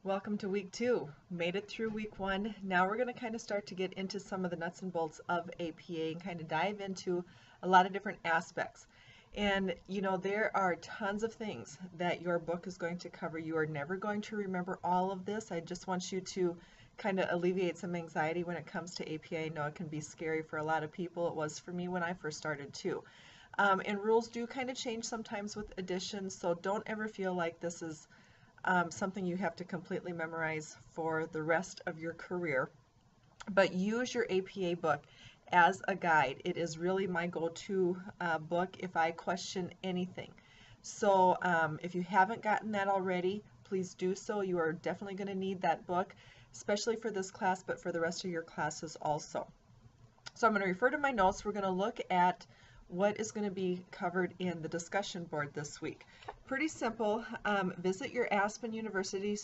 Welcome to week two. Made it through week one. Now we're going to kind of start to get into some of the nuts and bolts of APA and kind of dive into a lot of different aspects. And there are tons of things that your book is going to cover. You are never going to remember all of this. I just want you to kind of alleviate some anxiety when it comes to APA. I know it can be scary for a lot of people. It was for me when I first started too. And rules do kind of change sometimes with additions, so don't ever feel like this is something you have to completely memorize for the rest of your career. But use your APA book as a guide. It is really my go-to book if I question anything. So if you haven't gotten that already, please do so. You are definitely going to need that book, especially for this class, but for the rest of your classes also. So I'm going to refer to my notes. We're going to look at what is going to be covered in the discussion board this week. Pretty simple. Visit your Aspen University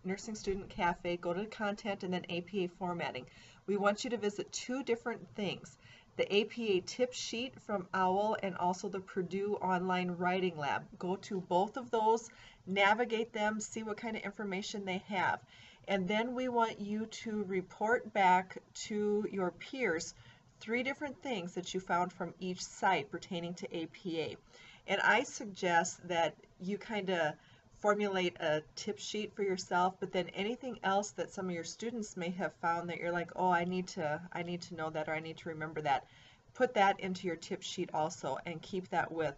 Nursing Student Cafe, go to content, and then APA formatting. We want you to visit two different things. The APA tip sheet from OWL and also the Purdue Online Writing Lab. Go to both of those, navigate them, see what kind of information they have. And then we want you to report back to your peers three different things that you found from each site pertaining to APA. And I suggest that you kind of formulate a tip sheet for yourself, but then anything else that some of your students may have found that you're like, oh, I need to know that, or I need to remember that. Put that into your tip sheet also and keep that with.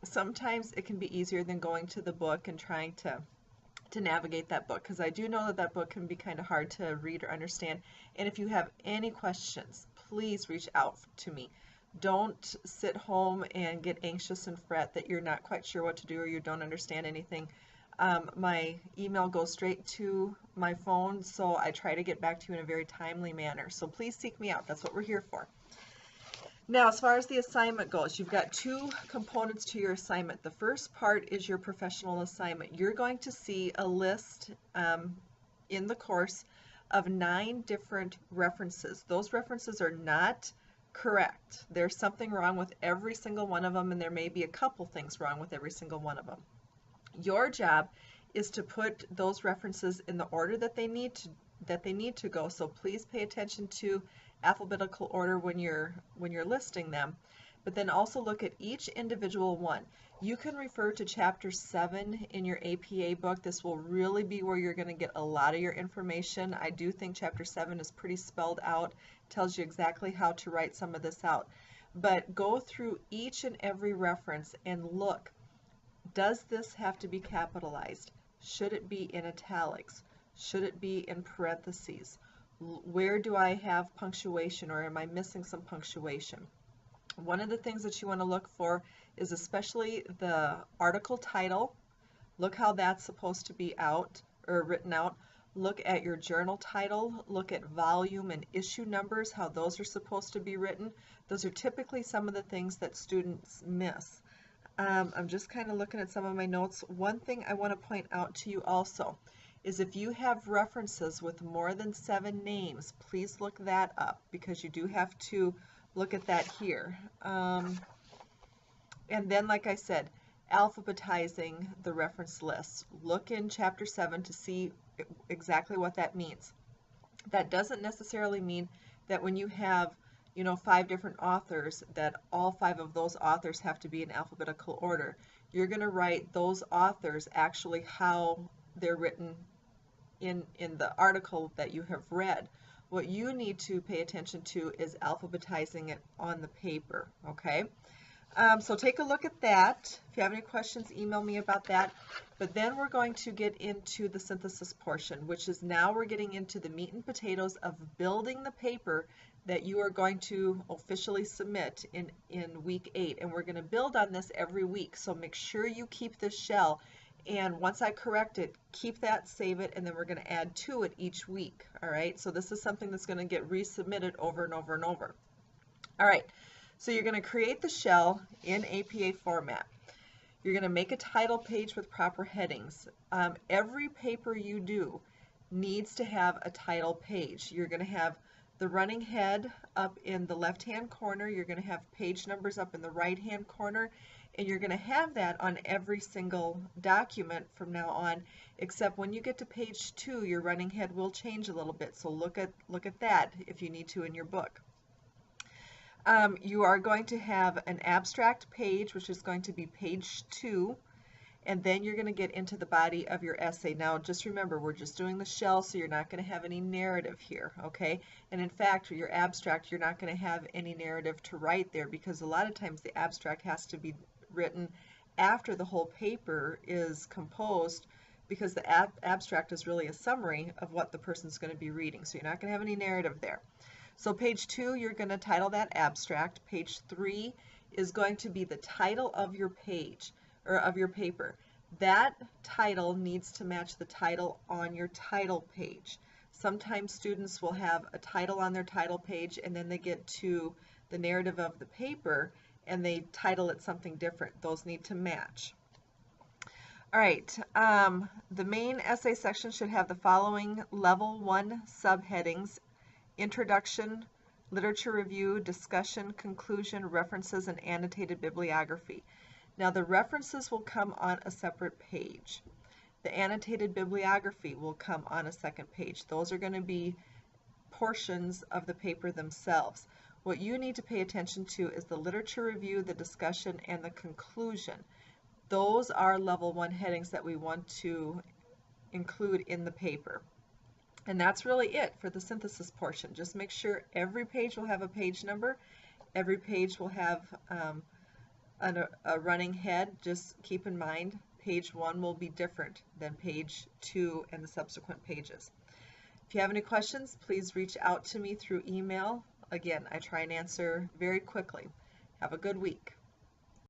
Sometimes it can be easier than going to the book and trying to navigate that book, because I do know that that book can be kind of hard to read or understand. And if you have any questions, please reach out to me. Don't sit home and get anxious and fret that you're not quite sure what to do or you don't understand anything. My email goes straight to my phone, so I try to get back to you in a very timely manner. So please seek me out. That's what we're here for. Now, as far as the assignment goes, you've got two components to your assignment. The first part is your professional assignment. You're going to see a list in the course of 9 different references. Those references are not correct. There's something wrong with every single one of them, and there may be a couple things wrong with every single one of them. Your job is to put those references in the order that they need to go. So please pay attention to alphabetical order when you're listing them, but then also look at each individual one. You can refer to chapter 7 in your APA book. This will really be where you're going to get a lot of your information. I do think chapter 7 is pretty spelled out, tells you exactly how to write some of this out. But go through each and every reference and look, does this have to be capitalized? Should it be in italics? Should it be in parentheses? Where do I have punctuation, or am I missing some punctuation? One of the things that you want to look for is especially the article title. Look how that's supposed to be out or written out. Look at your journal title. Look at volume and issue numbers, how those are supposed to be written. Those are typically some of the things that students miss. I'm just kind of looking at some of my notes. One thing I want to point out to you also is if you have references with more than 7 names, please look that up, because you do have to look at that here. And then, like I said, alphabetizing the reference lists. Look in chapter 7 to see exactly what that means. That doesn't necessarily mean that when you have 5 different authors, that all 5 of those authors have to be in alphabetical order. You're going to write those authors actually how they're written in the article that you have read. What you need to pay attention to is alphabetizing it on the paper, okay? So take a look at that. If you have any questions, email me about that. But then we're going to get into the synthesis portion, which is now we're getting into the meat and potatoes of building the paper that you are going to officially submit in week 8. And we're going to build on this every week. So make sure you keep this shell. And once I correct it, keep that, save it, and then we're going to add to it each week. All right, so this is something that's going to get resubmitted over and over and over. All right, so you're going to create the shell in APA format. You're going to make a title page with proper headings. Every paper you do needs to have a title page. You're going to have the running head up in the left-hand corner. You're going to have page numbers up in the right-hand corner. And you're going to have that on every single document from now on, except when you get to page 2, your running head will change a little bit. So look at that if you need to in your book. You are going to have an abstract page, which is going to be page 2, and then you're going to get into the body of your essay. Now, just remember, we're just doing the shell, so you're not going to have any narrative here, okay? And in fact, your abstract, you're not going to have any narrative to write there, because a lot of times the abstract has to be written after the whole paper is composed, because the abstract is really a summary of what the person's going to be reading. So you're not going to have any narrative there. So page 2, you're going to title that abstract. Page 3 is going to be the title of your page, or of your paper. That title needs to match the title on your title page. Sometimes students will have a title on their title page, and then they get to the narrative of the paper and they title it something different. Those need to match. All right, the main essay section should have the following level 1 subheadings: introduction, literature review, discussion, conclusion, references, and annotated bibliography. Now the references will come on a separate page. The annotated bibliography will come on a second page. Those are going to be portions of the paper themselves. What you need to pay attention to is the literature review, the discussion, and the conclusion. Those are level 1 headings that we want to include in the paper. And that's really it for the synthesis portion. Just make sure every page will have a page number. Every page will have a running head. Just keep in mind, page 1 will be different than page 2 and the subsequent pages. If you have any questions, please reach out to me through email. Again, I try and answer very quickly. Have a good week.